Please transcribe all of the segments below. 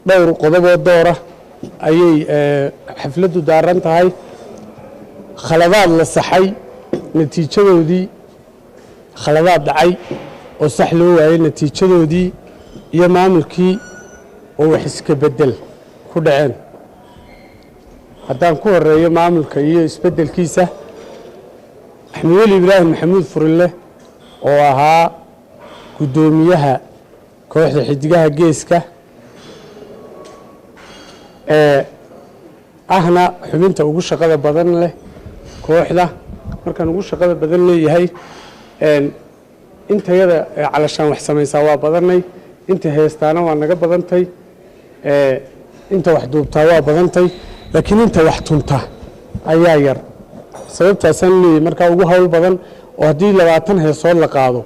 dhowr qodob oo door ah ayay xafladdu daaran tahay. khaladaad la saxay natiijadoodii, khaladaad dhacay oo sax loo waayay natiijadoodii, iyo maamulkii oo wax iska bedel ku dhaceen. haddaan ku horeeyo maamulka iyo isbedelkiisa, axmed weli ibraahim maxamuud furille oo ahaa guddoomiyaha kooxda xidigaha geeska ahna xubinta ugu shaqada badan leh kooxda. markaan ugu shaqada badan leeyahay intayada calashaan wax samaysaa waa badannay, inta heestaana waa naga badantay, inta wax duubtaa waa badantay, laakiin inta wax tunta ayaa yar. sababtaasaan leeyahay markaa ugu hawl badan oo haddii 20 heesood la qaado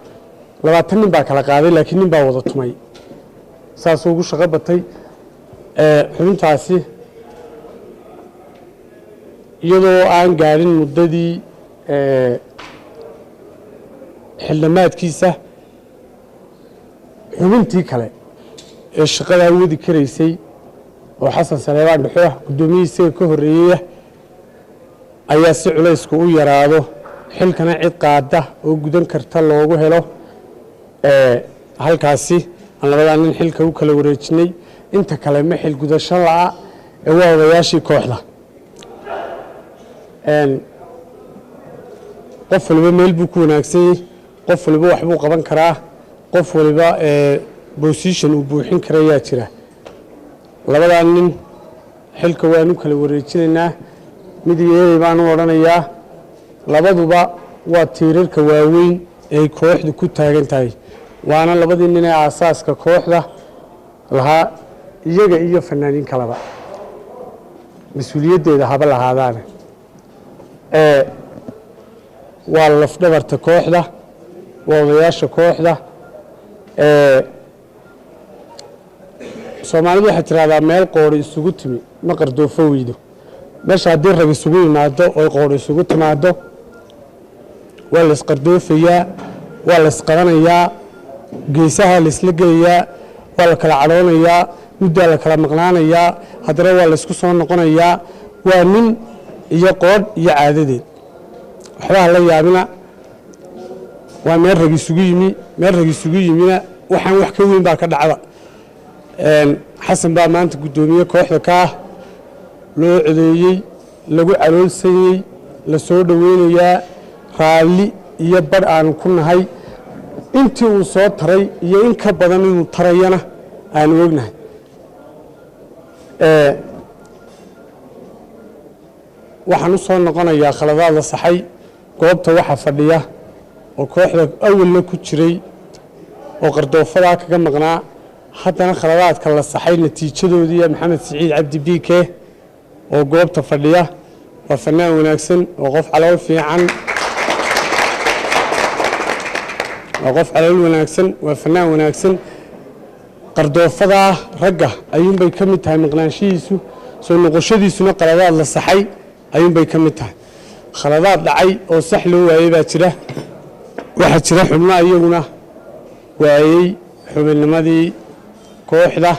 20 nin baa kala qaaday, laakiin nin baa wada tumay. saasuu ugu shaqo batay xubintaasi, iyadoo aan gaadhin muddadii xildhamaadkiisa. xubintii kale ee shaqadaa wadi karaysay oo xasan saleebaan dhuxoox guddoomiyihii isaga ka horreeyaya ayaa si culaysku u yaraado, xilkana cid qaada oo gudan karta loogu helo. halkaasi aan labadaa nin xilka u kala wareejinay. inta kale ma xil gudasho la'a ee waa odayaashii kooxda. qof waliba meel buu ku wanaagsan yahay, qof waliba wax buu qaban karaa, qof waliba bosition uu buuxin karayaa jira. labadaa nin xilka waanu kala wareejinaynaa. mid yeelay baan u odhanayaa, labaduba waa tiirarka waaweyn ay kooxdu ku taagan tahay, waana labadii nin ee aasaaska kooxda lahaa, iyaga iyo fanaaniin kaleba mas-uuliyaddeeda haba lahaadaane. waa lafdhabarta kooxda, waa odayaasha kooxda. soomaalidu waxay tiraahdaa meel qoori isugu timi ma qardoofo weydo. meesha haddii rag isugu yimaado oo qoori isugu timaado waa la isqardoofayaa, waa la isqabanayaa, geesaha la isla gelayaa, waa la kala cadhoonayaa, muddaa la kala maqnaanayaa, haddana waa la isku soo noqonayaa. waa nin iyo qoodh iyo caadadeed. waxbaha la yaabina, waa meel rag isugu yimi. meel rag isugu yimina waxaan wax ka weyn baa ka dhacda. xasan baa maanta guddoomiye kooxda ka ah, loo codeeyey, lagu caloolsanyey, la soo dhoweynayaa, raalli iyo badh aanu ku nahay. intii uu soo taray iyo in ka badan inuu tarayana aanu ognahay. waxaan u soo noqonayaa khaladaad la saxay. goobta waxa fadhiya oo kooxda awalna ku jiray oo qardoofadaa kaga maqnaa, haddana khaladaadka la saxay natiijadoodii maxamed siciid cabdi biike oo goobta fadhiya. waa fanaan wanaagsan, oo qof calool fiican, waa qof calool wanaagsan, waa fanaan wanaagsan. qardoofadaa ragga ayuunbay ka mid tahay maqnaanshihiisu, soo noqoshadiisuna khaladaad la saxay ayuunbay ka mid tahay. khaladaad dhacay oo sax loo waayey baa jira. waxaa jira xubno iyaguna waayey xubinnimadii kooxda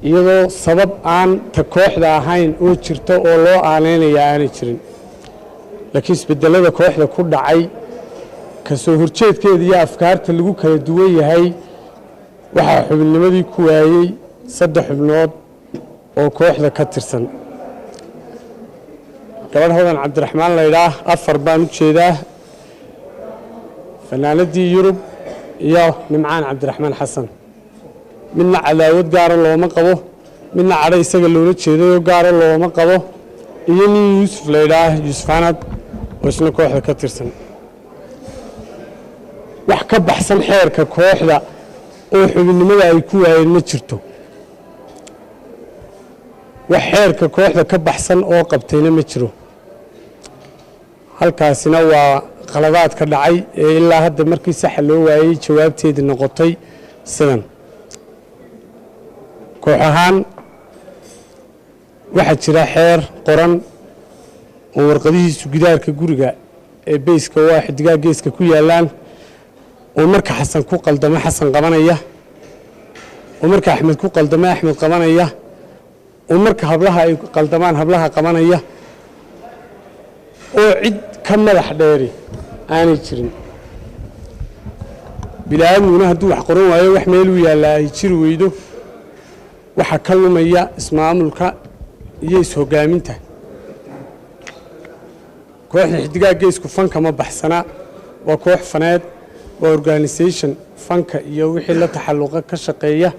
iyadoo sabab aan ta kooxda ahayn oo jirto oo loo aaneynaya aanay jirin. laakiin isbedelada kooxda ku dhacay, ka soo horjeedkeeda iyo afkaarta lagu kala duwan yahay, waxaa xubinnimadii ku waayey 3 xubnood oo kooxda ka tirsan. gabadh hodan cabdiraxmaan laydhaah 4 baan u jeedaa, fanaanadii yurub iyo nimcaan cabdiraxmaan xasan. midna cadaawad gaara looma qabo, midna cadho isaga loola jeedayoo gaara looma qabo, iyo nin yuusuf laydhaah yuusuf anad oo isna kooxda ka tirsan. wax ka baxsan xeerka kooxda oo xubinnimada ay ku waayeen ma jirto. wax xeerka kooxda ka baxsan oo qabtayna ma jiro. halkaasina waa khaladaad ka dhacay ee ilaa hadda markii saxa loo waayey jawaabteedii noqotay sidan. koox ahaan waxaa jira xeer qoran oo warqadihiisu gidaarka guriga ee beyska waa xidigaha geeska ku yaalaan, oo marka xasan ku qaldamo xasan qabanaya ومركا أحمد كو قلدما أحمد قبانيا ومركا هبلها أي قلدمان هبلها قبانيا وعد كمل حديري أنا يشرين بلا أمونه هدو حقرون وأي وحميلو يلا يشرو ويدو وحكلوا ميا اسمه عملك يسوع جامنته كوح الحدقاء جيسكو فنك ما بحسنا وكوح فناد وأورجانيزيشن فنك يوحي لا تحلقة كشقية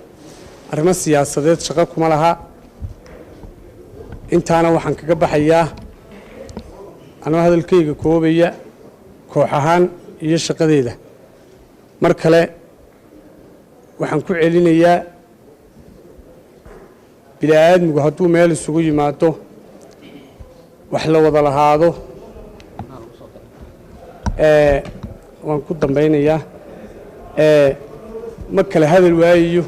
أرمى السياسات شقاكم لها أنت أنا وحن كجب حياه أنا هذا الكيك كوبية كوحهان يشق ذيله مركلة وحن كعلين إياه بلا آدم وهدو ميل السوق جماعته وحلا وضل هذا وانكود ضمبين إياه مكلا هذا الوايو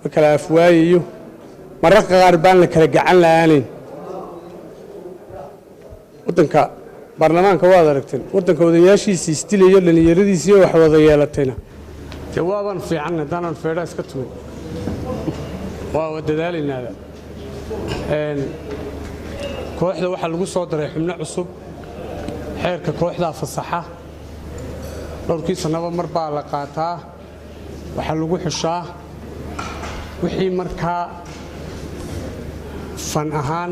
مكلا أفوايو مرق غاربان لك رجعان لآنين ودنك برلمان كوادركتين ودنك ودياشي سيستيل يلا يردي سيو وحوضيالتنا جوابا في عنا دانا الفراس كتمي وددالنا هذا كوحدة waxa lagu soo daray xubno cusub xeerka kooxda fasaxa dhowrkii sanaba mar baa la qaataa waxa lagu xushaa wixii markaa fan ahaan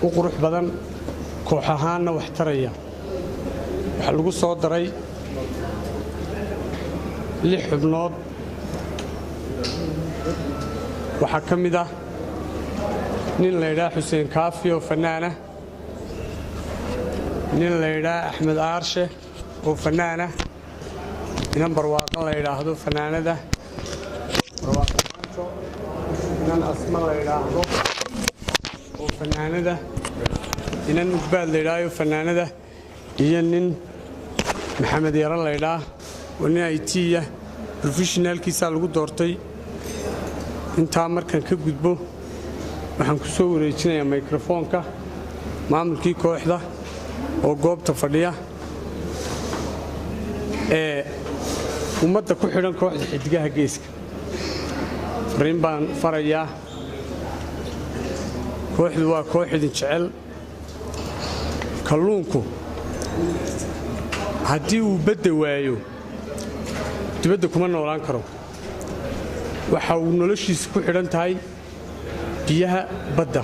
u qurux badan koox ahaanna wax taraya waxa lagu soo daray 6 xubnood waxa kamid ah nin la yiraahdo Xuseen Kaafi oo fanaana nin la yiraahdo Axmed Aarshe oo fanaana nin barwaaqo la yiraahdo fanaanada barwaaqo nin asma la yiraahdo oo fanaanada nin Nugbaad la yiraahdo fanaanada iyo nin Maxamed Yaran la yiraahdo oo nin IT professional kiisa lagu doortay inta markan ka gudbo waxaan ku soo wareejinayaa microphone-ka maamulkii kooxda oo goobta fadhiya ummadda ku xidhan kooxda xidigaha geeska fariin baan farayaa kooxdu waa koox idin jecel kalluunku haddii uu badda waayo dibadda kuma noolaan karo waxa uu noloshiisa ku xidhan tahay biyaha badda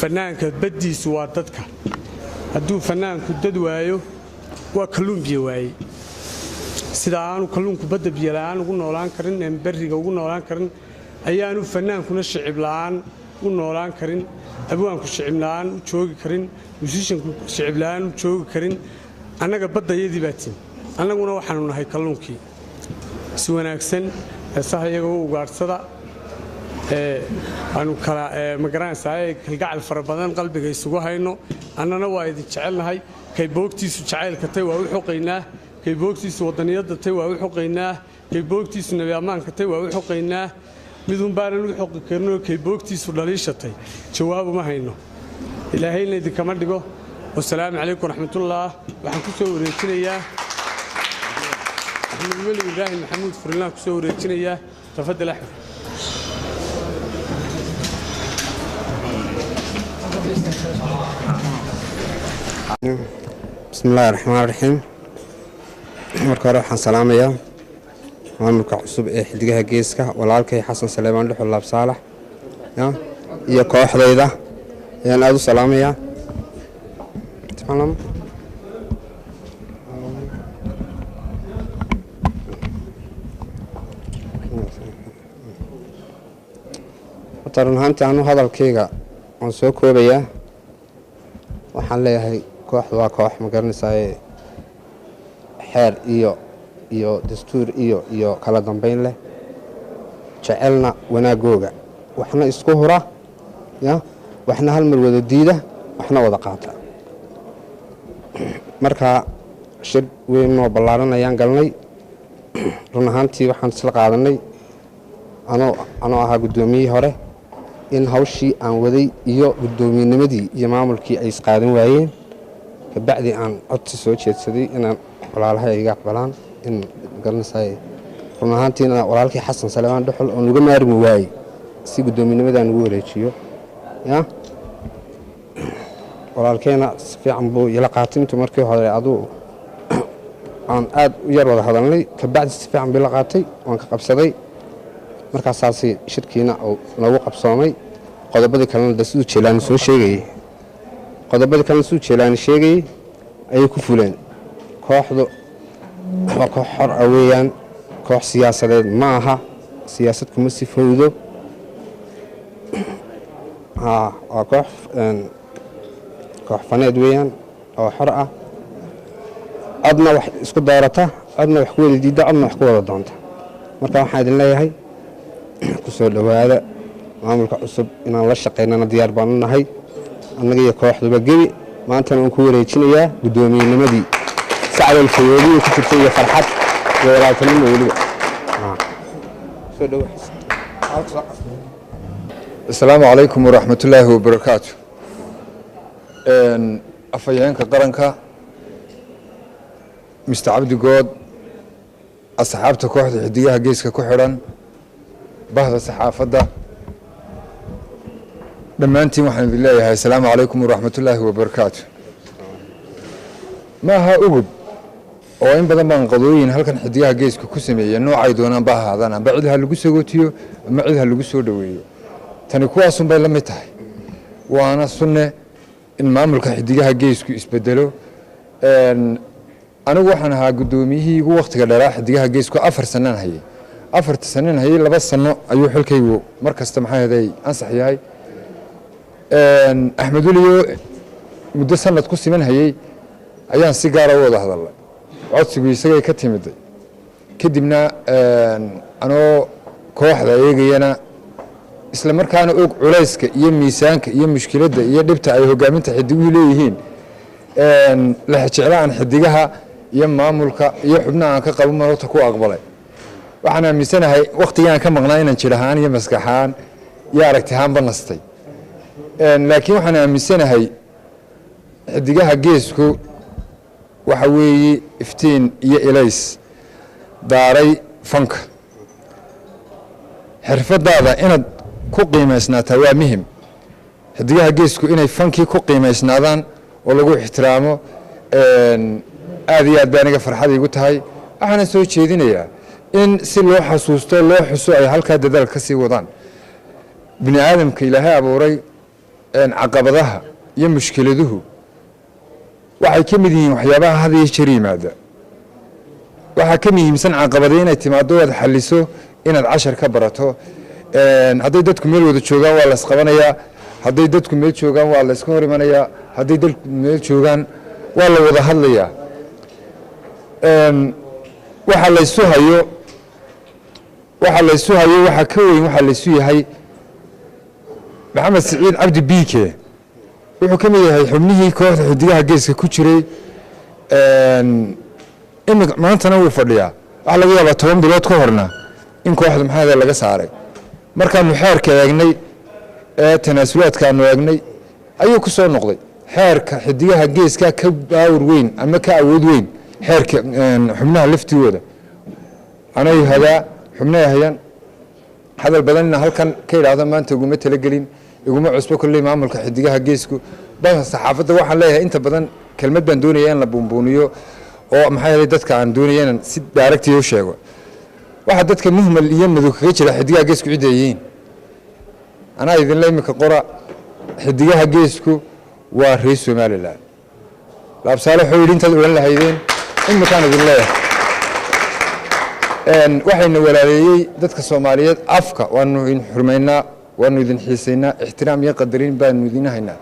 fanaanka baddiisu waa dadka hadduu fanaanku dad waayo waa kalluun biyo waayey sida aanu kalluunku badda biyo la'aan ugu noolaan karin ee bariga ugu noolaan karin ayaanu fanaankuna shicib la'aan u noolaan karin abwaanku shicib la'aan u joogi karin musicianku shicib la'aan u joogi karin annaga baddayadii baa tin annaguna waxaanu nahay kalluunkii si wanaagsan heesaha iyaga u ugaadhsada aanu kala magaranaysaa kalgacal fara badan qalbiga isugu hayno annana waa idin jecelnahay kay boogtiisu jacaylka tay waa u xoqaynaa kay boogtiisu wadaniyadda tay waa u xoqaynaa kay boogtiisu nabi ammaanka tay waa u xoqaynaa midun baanan u xoqi karno kay boogtiisu dhaliishatay jawaab uma hayno ilaahayna idinkama dhigo wassalaamu calaykum waraxmatullaah waxaan ku soo wareejinayaa أحمد ولي إبراهيم محمود فرنان كسور الجنية تفضل أحمد بسم الله الرحمن الرحيم مركا روحان سلامية ماملك عصب حدقها جيسكا والعالكي حسن سليمان لحو الله بصالح يا كوح ضيدة يا نادو سلامية تفهم run ahaantii anu hadalkayga waan soo koobayaa waxaan leeyahay kooxdu waa koox ma garanaysaa xeer iyo dastuur iyo kala dambeyn leh jecelna wanaagooga waxna isku hura waxna hal mar wada diida waxna wada qaata marka shir weyn oo ballaaran ayaan galnay run ahaantii waxaan isla qaadanay anoo ahaa guddoomiyihii hore in hawshii aan waday iyo guddoomiinimadii iyo maamulkii ay isqaadan waayeen kabacdi aan codsi soo jeedsaday inaan walaalahay iga aqbalaan in garanaysaa run ahaantiina walaalkii xasan saleemaan dhuxul oo nuga maarmi waayey si guddoominimada ugu wareejiyo ya walaalkeena si fiican buu ila qaatay intuu markii hore aduu aan aad u yar wada hadalnay ka bacdi si fiican bii la qaatay waan ka qabsaday markaasaasi shirkiina oo nagu qabsoomay qodobadii kalena siduu Jeelaani soo sheegay qodobadii kalena siduu Jeelaani sheegay ayay ku fuleen kooxdu waa koox xor ah weeyaan koox siyaasadeed ma aha siyaasad kuma sifowdo waa koox faneed weeyaan oo xor ah adna wax isku doorata adna wax ku wada diida adna wax ku wada doonta marka waxaan idin leeyahay ku soo dhawaada maamulka cusub inaan la shaqeynana diyaar baan u nahay annaga iyo kooxduba gebi maantana aan ku wareejinayaa guddoomiyeenimadii sacdal fayoodii ku jirtay iyo farxad iyo walaaltinimo weliba soo dhawaada. السلام عليكم ورحمة الله وبركاته. أفيانك قرنك مستعبد جود أصحابتك واحد حديها جيسك كحرا بهذا الصحافة ده لما أنت محمد الله السلام عليكم ورحمة الله وبركاته. ما ها أبد وين بدل ما نقضوين هل كان حديها جيسك كسمية نوع عيدونا بها هذا أنا بعدها اللي جسوا قتيو بعدها اللي جسوا دويو tani kuwaasun bay la mid tahay waana sunne in maamulka xidigaha geesku isbedelo anigu waxaan ahaa guddoomiyihii ugu waqtiga dheeraa xidigaha geesku 4 sano hayay 4 sano hayay 2 sano ayuu xilkaygu markasta maxay haday ansax yahay Axmed Uliyo muddo sanad ku siman hayay ayaan si gaar ah wada hadalay codsigu isagay ka timiday kadibna anoo kooxda eegayana isla markaana og culayska iyo miisaanka iyo mushkiladda iyo dhibta ay hogaaminta xidiguhu leeyihiin la jeclaan xidigaha iyo maamulka iyo xubnaha aan ka qabo marota ku aqbalay waxaan aaminsanahay waqtigaan ka maqnaa inaan jir ahaan iyo maskaxaan iyo aragti ahaanba nastay laakiin waxaan aaminsanahay xidigaha geesku waxa weeye iftiin iyo ilays daaray fanka xirfadaada inaad ku qiimeysnaataa waa muhiim xidigaha geesku inay fankii ku qiimeysnaadaan oo lagu ixtiraamo aad iyo aad baa aniga farxad igu tahay waxaana soo jeedinayaa in si loo xasuusto loo xuso ay halkaa dadaal ka sii wadaan bini aadamka ilaahay abuuray caqabadaha iyo mushkiladuhu waxay ka mid yihiin waxyaabaha had iyo jeer yimaada waxaa ka muhiimsan caqabada inay timaado aad xaliso inaad cashar ka barato hadday dadku meel wada joogaan waa la isqabanayaa hadday dadku meel joogaan waa la iska hor imanayaa hadday dadku meel joogaan waa la wada hadlayaa waxa la isu hayo waxa ka weyn waxa la isu yahay maxamed siciid cabdi biike wuxuu ka mid yahay xubnihii kooxda xidigaha geeska ku jiray maantana wuu fadhiyaa waxa laga yaabaa 10 bilood ka horna in kooxda maxaa laga saaray markaanu xeerka eegnay tanaasulaadkaanu eegnay ayuu ku soo noqday xeerka xidigaha geeska ka baawar weyn ama ka awood weyn xeerka xubnaha laftigooda anay hadaa xubnaha hayaan hadal badanna halkan ka yiraahdo maanta uguma talagelin iguma cusbo kulli maamulka xidigaha geesku baa saxaafadda waxaan leeyahay inta badan kelmad baan doonayaa in la buunbuuniyo oo maxay dadka aan doonayeen si direct u sheego waxa dadka muhmal iyo madow kaga jira xidigaha geesku ciideeyeen ana idin leeyahay qora xidigaha geesku waa reer Soomaaliland laabsaale xooyid inta oran lahaydeen in makaan idin leeyahay waxayna walaaleeyay dadka Soomaaliyeed afka waanu in xurmeynaa waanu idin xiiseynaa ixtiraam iyo qadarin baanu idin haynaa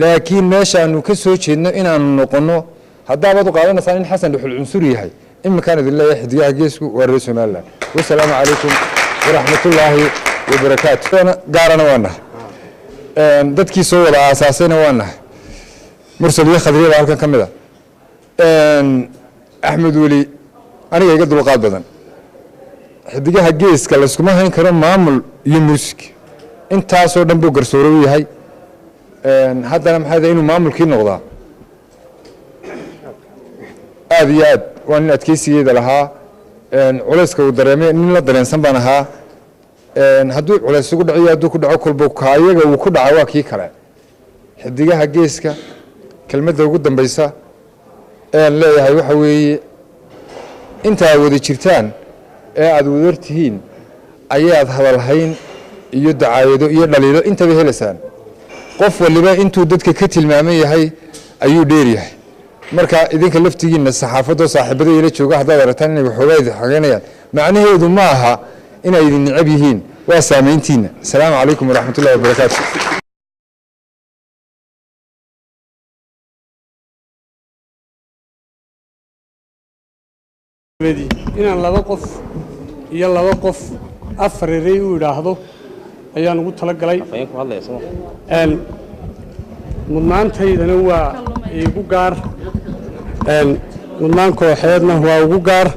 laakiin meeshaanu ka soo jeedno inaanu noqono haddaad u qaadanaysaa in xasan dhuxul cunsuri yahay in makaan idin leeyahay xidigaha geesku waa reer Soomaaliland wassalaamu calaykum waraxmatullaahi wabarakaatuh gaarana waana dadkii soo wada aasaasayna waana mursal iyo khadriya halkan kamida Axmed Wali aniga iga dulqaad badan xidigaha geeska la isku ma hayn karo maamul iyo muusik intaasoo dhan buu garsooro u yahay haddana maxay inuu maamulkii noqdaa aad iyo aad waa nin adkeysigeeda lahaa culayska uu dareemay nin la dareensan baan ahaa hadduu culays ugu dhaciyo hadduu ku dhaco kolba kaayaga uu ku dhaco waa kii kale xidigaha geeska kelmadda ugu dambaysa leeyahay waxa weeye inta aad wada jirtaan ee aad wadar tihiin ayaad hadalhayn iyo dacaayado iyo dhaliilo intaba helaysaan qof waliba intuu dadka ka tilmaaman yahay ayuu dheer yahay marka idinka laftigiina saxaafadoo saaxiibada ila jooga haddaad aragtaan inay waxoogaa idin xageynayaan macnaheedu ma aha inay idin necab yihiin waa saamayntiina asalaamu calaykum waraxmat ullahi wabarakaatu inaan laba qof iyo laba qof afar eray u idhaahdo ayaan ugu talagalay mudnaantaydana waa igu gaar mudnaan kooxeedna waa ugu gaar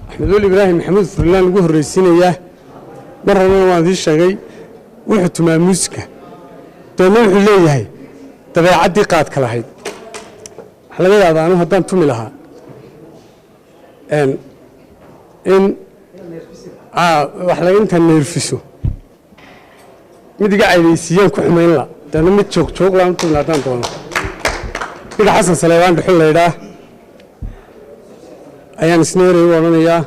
أحمد ولي إبراهيم محمود فرلان ugu horeysiinaya mar horena waan idin sheegay wuxuu tumaa muusiga doona wuxuu leeyahay dabeecadii qaadka lahayd waxa laga yaabaa anu haddaan tumi lahaa in wax laga intaan neerfiso mid iga caydaysiiyaan ku xumayn la doona mid joog laan tumi lahaa haddaan doono mid xasan saleebaan dhuxul laydhaa ayaan isna erey u odhanayaa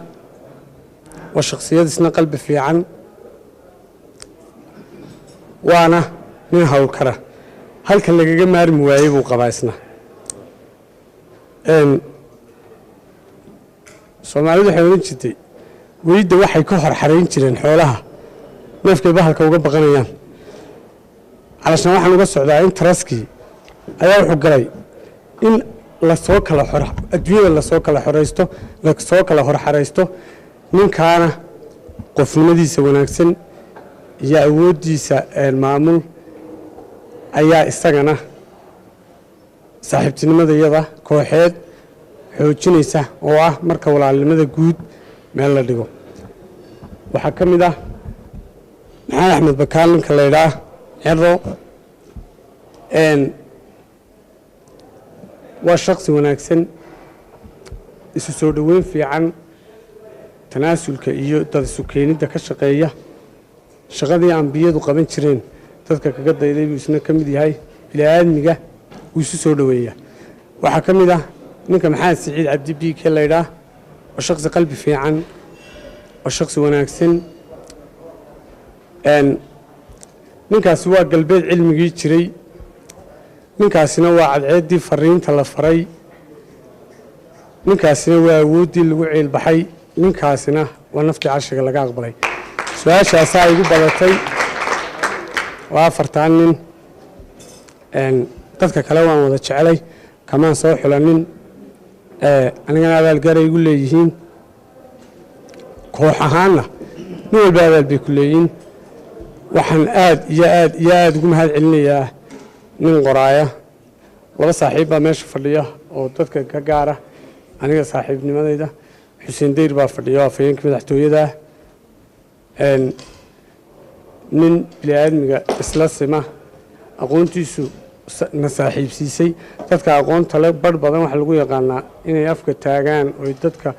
waa shakhsiyad isna qalbi fiican waana nin howlkara halkan lagaga maarmi waayey buu qabaa isna soomaalidu waxay odhan jirtay welidda waxay ka hor xarayn jireen xoolaha neefkay bahalka uga baqanayaan calashaan waxaan uga socdaa in taraskii ayaa wuxuu galay in lasoo kala adduunyada lasoo kala xoraysto lasoo kala horxaraysto ninkaana qofnimadiisa wanaagsan iyo awooddiisa maamul ayaa isagana saaxiibtinimada iyada kooxeed xoojinaysa oo ah marka walaalnimada guud meel la dhigo waxaa ka mid ah maxamed axmed bakaal ninka laydhaa cero waa shaksi wanaagsan isu soo dhoweyn fiican tanaasulka iyo dad isu keenidda ka shaqeeya shaqadii ambiyadu qaban jireen dadka kaga dayday buu isna ka mid yahay bini'aadmiga wuu isu soo dhoweeyaa waxaa ka mid ah ninka maxamed siciid cabdi biike laydhaa waa shaksi qalbi fiican waa shaksi wanaagsan ninkaasi waa galbeed cilmigii jiray ninkaasina waa cadceeddii fariinta la faray ninkaasina waa awooddii lagu ceelbaxay ninkaasina waa naftii carshiga laga aqbalay su-aashaasaa igu badatay waa afartan nin dadka kale waan wada jecelay kamaan soo xulanin anigana abaalgaaray igu leeyihiin koox ahaanna nin walba abaal bay ku leeyihiin waxaan aad iyo aad iyo aada ugu mahad celinayaa nin qoraaya laba saaxiib baa meesha fadhiya oo dadka ka gaara aniga saaxiibnimadayda xuseen dayr baa fadhiya oo afhayeenka madaxtooyada nin bini'aadmiga isla sima aqoontiisu na saaxiibsiisay dadka aqoonta le barh badan waxaa lagu yaqaanaa inay afka taagaan oo dadka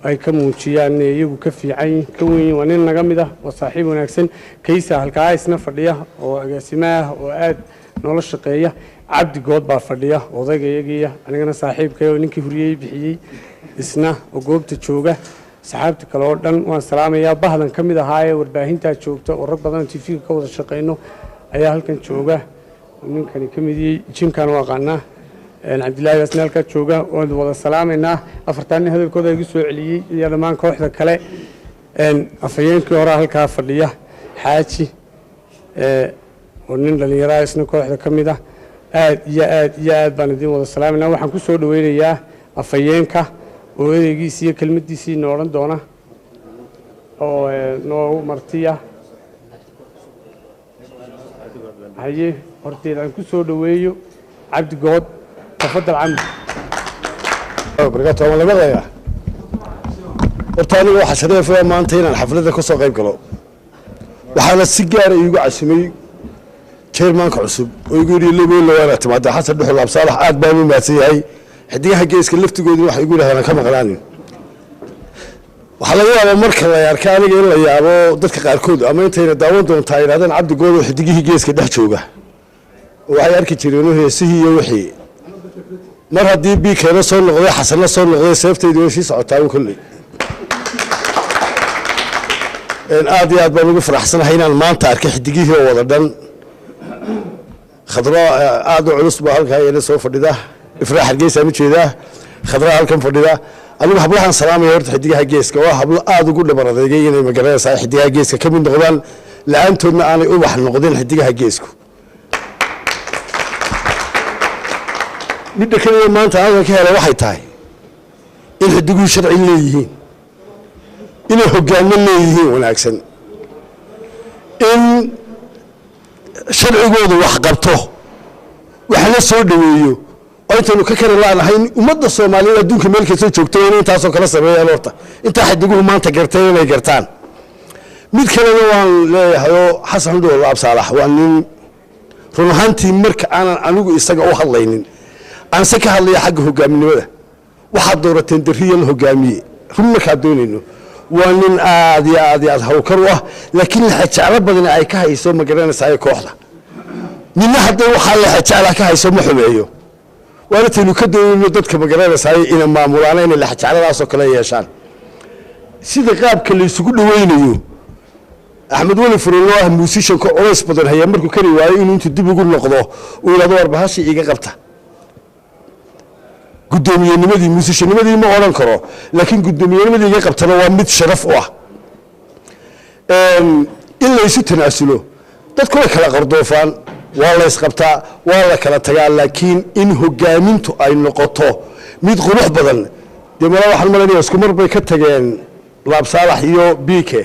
ay ka muujiyaan inay iyagu ka fiican ka weyn waa nin naga mid ah oo saaxiib wanaagsan kaysa halkaa isna fadhiya oo agaasimo ah oo aad noola shaqeeya cabdi good baa fadhiya odayga iyagiiya anigana saaxiibkay oo ninkii huriyey bixiyey isna oo goobta jooga saxaabta kale oo dhan waan salaamayaa bahdan ka mid ahaayee warbaahintaa joogta oo rag badan tv-ga ka wada shaqayno ayaa halkan jooga oo ninkani ka midiyey jimkan u aqaanaa cabdillaahi baasna halkaa jooga waan wada salaamaynaa afartan nin hadalkooda igu soo celiyey iyo dhammaan kooxda kale afhayeenkii horaa halkaa fadhiya xaaji oo nin dhallinyaraha isna kooxda ka mid ah aad iyo aad iyo aad baan idiin wada salaamayna waxaan ku soo dhaweynayaa afhayeenka oo ereygiisi iyo kelmaddiisii ina odhan doona oo noo martiya haye horteed aan ku soo dhaweeyo cabdi good tafadal camdi barakaatu waan laga leeyahay horta aniga waxa sharafaya maanta inaan xafladda ka soo qayb galo waxaana si gaar ah iigu casimay chairmanka cusub oo igu yiri leeyahay lawaana timaada xasan dhuxul absaalax aad baan u maadsan yahay xidigaha geeska laftigoodu waxa igu lahayn ka maqnaanin waxa laga yaabaa marka la arko aniga in la yaabo dadka qaarkood ama intayna daawan doontaa yiraahdaan cabdi good oo xidigihii geeska dhex jooga waxay arki jireen heesihii iyo wixii mar haddii biikeena soo noqday xasanna soo noqday seeftaydu way sii socotaa kulley aad iyo aad baan ugu faraxsanahay inaan maanta arkay xidigihii oo wada dhan khadra aad u culus baa halkaa iyana soo fadhida ifraax hargeysaan u jeedaa khadra halkan fadhida anigu hablahan salaamaya horta xidigaha geeska waa hablo aad ugu dhabar adeegay inay magaranaysaa xidigaha geeska ka mid noqdaan la-aantoodna aanay ubax noqdeen xidigaha geesku midda kaliya maanta halkan ka helay waxay tahay in xidiguhu sharci leeyihiin inay hoggaanno leeyihiin wanaagsan in sharcigoodu wax qabto waxna soo dhaweeyo oo intaynu ka kala laanahay ummadda Soomaaliyeed adduunka meel kasta joogto inay intaasoo kala sameeyaan horta inta xidiguhu maanta garteen inay gartaan mid kalena waan leeyahay xasan dhuxul absaalax waa nin run ahaantii marka aanan anigu isaga u hadlaynin aan se ka hadlaya xagga hogaaminimada waxaad doorateen darriyal hogaamiye run markaa doonayno waa nin aad iyo aad hawlkar u ah laakiin la jeclo badan ay ka hayso ma garanaysaa kooxda ninna hadda waxa la jecla ka hayso ma xumeeyo waana taynu ka doonayno dadka ma garanaysaa inay maamulaan inay la jecladaas oo kale yeeshaan sida qaabka la isugu dhaweynayo axmed wali furullah musician ko culays badan haya markuu kari waayo inuu inta dib ugu noqdo uu yiraahdo warbahashi iga qabta guddoomiyanimadii musiciannimadii ma oran karo laakiin guddoomiyanimadii iga qabtana waa mid sharaf u ah in la isu tanaasulo dadku way kala qardoofaan waa la isqabtaa waa la kala tagaa laakiin in hogaamintu ay noqoto mid qurux badan deemala waxaan maleynayaa isku mar bay ka tageen laab saalax iyo biike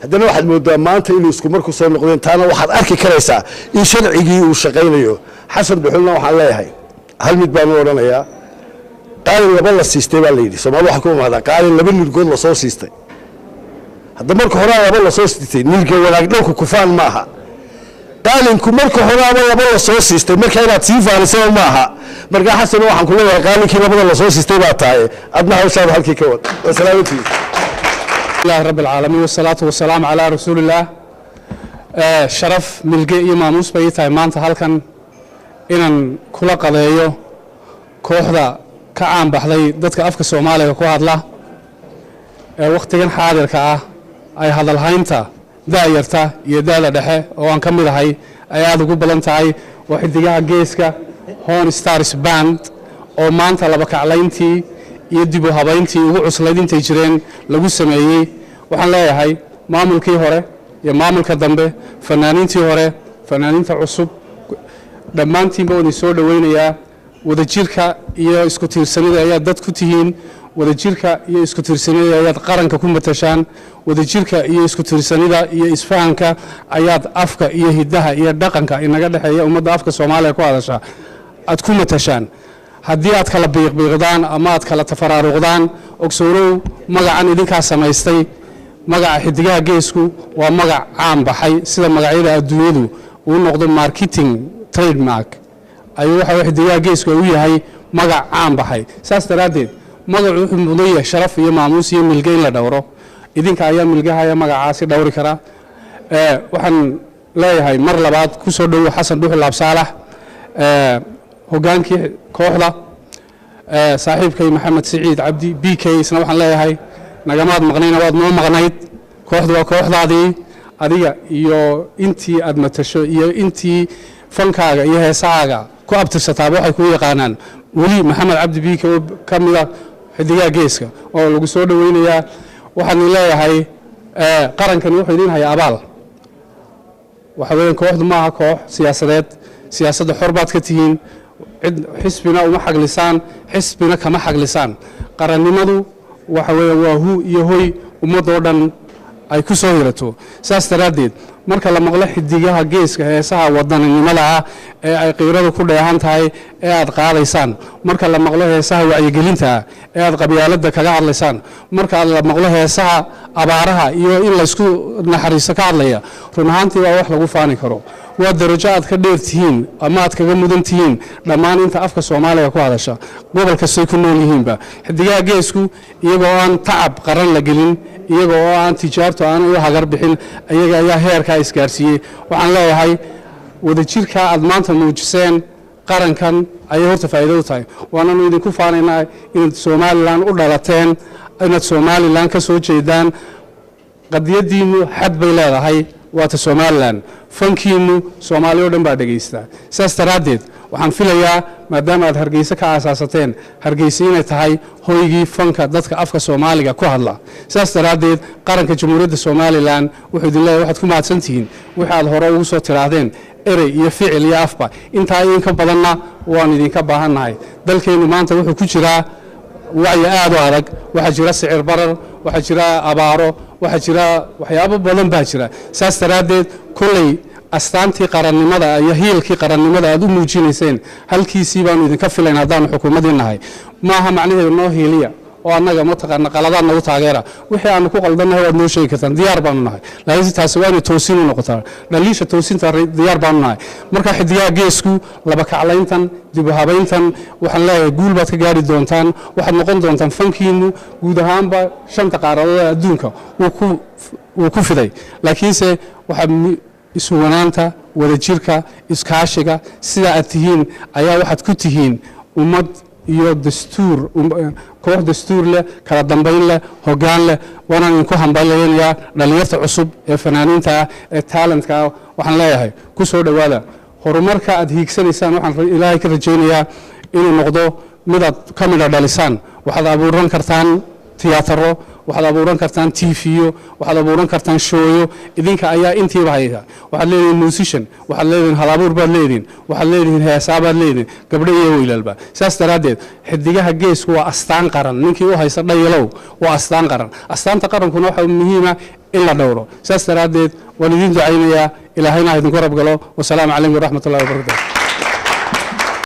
haddana waxaad moodaa maanta inuu isku mar ku soo noqdeen taana waxaad arki karaysaa in sharcigii uu shaqaynayo xasan dhuxulna waxaan leeyahay hal mid baan u odhanayaa qaalin laba la siistay baa la yidhi Soomaali waxa ku mahada qaalin laba nilgood la soo siistay hadda marka hore laba la soo siistay nilga wanaag dhanku kufaan maaha qaalinku marka hore laba la soo siistay marka inaad sii faalisay maaha marka xasan waxaan ku leeyahay qaalinkii labada la soo siistay baa tahay adna hawshaada halkii ka wad wasalaamatu الله رب العالمين والصلاة والسلام على رسول الله شرف ملقي ماموس بيتاي مانتا هالكن إنن كل قضايا كوحدة كعام بحذي ضدك أفك الصومالي كوهاد له وقت كان حاضر كأ أي هذا الهينتا دايرتا يدالا دحى وان كمل هاي أي هذا قبلنتاي واحد دقيقة جيسكا هون ستارس باند أو مانتا لبك علينتي يدبو هباينتي وعسلين تجرين لغو سميي waxaan leeyahay maamulkii hore iyo maamulka dambe fanaaniintii hore fanaaniinta cusub dhammaantiinba wada soo dhaweynayaa wadajirka iyo isku tiirsanida ayaa dad ku tihiin wadajirka iyo isku tiirsanida ayaa qaranka ku matashaan wadajirka iyo isku tiirsanida iyo isfahanka ayaa afka iyo hidaha iyo dhaqanka inaga dhaxeeya ummadda afka Soomaaliya ku hadasha aad ku matashaan haddii aad kala biiqbiiqdaan ama aad kala tafaraaruqdaan ogsoonow magacan idinkaa samaystay magaca xidigaha geesku waa magac caan baxay sida magacyada adduunyadu uu noqdo marketing trademark ayuu waxa xidigaha geesku uu yahay magac caan baxay saas daraadeed magacu wuxuu mudan sharaf iyo maamuus iyo milgeyn la dhawro idinka ayaa milgaha magacaasi dhawri kara waxaan leeyahay mar labaad ku soo dhaw xasan dhuxul absaalax hogaankii kooxda saaxiibkay maxamed saciid cabdi BK isna waxaan leeyahay nagamaad maqnayna waad noo maqnayd kooxdu waa kooxdaadii adiga iyo intii aad matasho iyo intii fankaaga iyo heesaaga ku abtirsataaba waxay ku yaqaanaan wali maxamed cabdi BK oo kamida xidigaha geeska oo lagu soo dhaweynayaa waxaan leeyahay qarankan wuxuu idin hayaa abaal waxa weeyaan kooxdu maaha koox siyaasadeed siyaasadda xor baad ka tihiin xisbina uma xaglisaan xisbina kama xaglisaan qarannimadu waxa weeye waa hu iyo hoy ummadoo dhan ay ku soo hirato saas daraaddeed marka la maqlo xidigaha geeska heesaha wadaninimada ah ee ay qiiradu ku dheehan tahay ee aad qaadaysaan marka la maqlo heesaha wacyigelinta ah ee aad qabyaaladda kaga hadlaysaan marka la maqlo heesaha abaaraha iyo in laysku naxariisto ka hadlaya run ahaantii waa wax lagu faani karo waa darajo aad ka dheer tihiin ama aad kaga mudan tihiin dhammaan inta afka soomaaliga ku hadasha gobol kastay ku nool yihiinba xidigaha geesku iyagoo aan tacab qaran la gelin iyaga oo aan tijaarto aan u hagar bixin ayaga ayaa heerkaa isgaarsiiyey waxaan leeyahay wadajirkaa aad maanta muujiseen qarankan ayay horta faa'iido u tahay waananu idinku faanaynaa inaad somalilan u dhalateen inaad somalilan ka soo jeedaan qadiyaddiinnu xad bay leedahay waata somalilan fankiinnu soomaali oo dhan baa dhegaystaa saas daraaddeed waxaan filayaa maadaama aad hargeysa ka aasaasateen hargeysa inay tahay hoygii fanka dadka afka soomaaliga ku hadla saas daraaddeed qaranka jamhuuriyadda somalilan wuxuu idin leeyahay waxaad ku mahadsantihiin wixii aad hore ugu soo tidhaahdeen erey iyo ficil iyo afba intaa idinka badanna waan idinka baahannahay dalkeennu maanta wuxuu ku jiraa wacyi aad u adag waxaa jira sicir barar waxaa jira abaaro waxaa jira waxyaabo badan baa jira saas daraaddeed kolley astaantii qarannimada iyo hiilkii qarannimada aad u muujinayseen halkiisii baanu idinka filayn haddaanu xukuumaddii nahay maaha macnaheedu noo hiiliya oo annaga mataqaana qaladaad nagu taageera wixii aanu ku qaldannahay waad noo sheegi kartaan diyaar baanu nahay laakiinse taasi waa inay toosin u noqotaa dhaliisha toosinta diyaar baanu nahay marka xidigaha geesku laba kaclayntan dib u habayntan waxaan leeyahay guul baad ka gaari doontaan waxaad noqon doontaan fankiinnu guud ahaanba shanta qaaradood adduunka wuu ku fiday laakiinse waxaad isuwanaanta wadajirka iskaashiga sidaa aad tihiin ayaa waxaad ku tihiin ummad iyo dastuur koox dastuur leh kala dambayn leh hoggaan leh waanaan idinku hambalyaynayaa dhallinyarta cusub ee fanaaniinta ah ee taalentka ah waxaan leeyahay ku soo dhowaada horumarka aad hiigsanaysaan waxaan ilaahay ka rajaynayaa inuu noqdo midaad ka midha dhalisaan waxaad abuuran kartaan tiyaataro waxaad abuuran kartaan tiifiyo waxaad abuuran kartaan shooyo idinka ayaa intiiba haysa waxaad leedihiin musician waxaad leedihiin halabuur baad leedihiin waxaad leedihiin heesaa baad leedihiin gabdho iyo wiilalba saas daraaddeed xidigaha geesku waa astaan qaran ninkii u haysta dhayilow waa astaan qaran astaanta qarankuna waxaa muhiima in la dhowro saas daraaddeed waan idiin ducaynayaa ilaahayna ha idinku rabgalo wasalaamu calaykum waraxmat ullahi wabarakatu